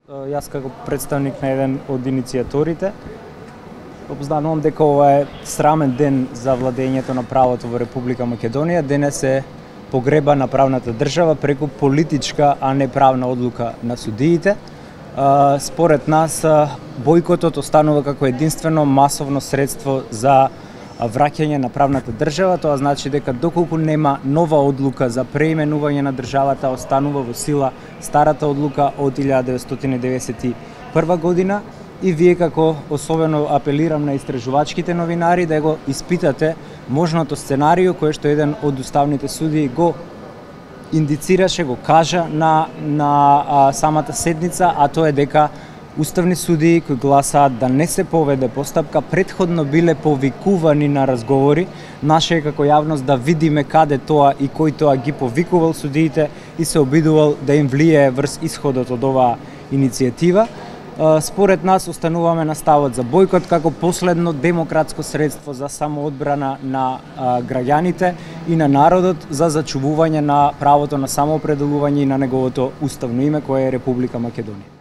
Јас како представник на еден од иницијаторите, обзнанувам дека ова е срамен ден за владењето на правото во Република Македонија. Денес е погреба на правната држава преку политичка, а не правна одлука на судиите. Според нас, бојкотот останува како единствено масовно средство за враќање на правната држава. Тоа значи дека доколку нема нова одлука за преименување на државата, останува во сила старата одлука од 1991 година. И вие како особено апелирам на истражувачките новинари да го испитате можното сценарио кое што еден од уставните судии го индицираше, го кажа на самата седница, а тоа е дека уставни судии кои гласаат да не се поведе постапка претходно биле повикувани на разговори. Наше е како јавност да видиме каде тоа и кој тоа ги повикувал судиите и се обидувал да им влијае врз исходот од оваа иницијатива. Според нас остануваме на ставот за бојкот како последно демократско средство за самоодбрана на граѓаните и на народот за зачувување на правото на самоопределување и на неговото уставно име кое е Република Македонија.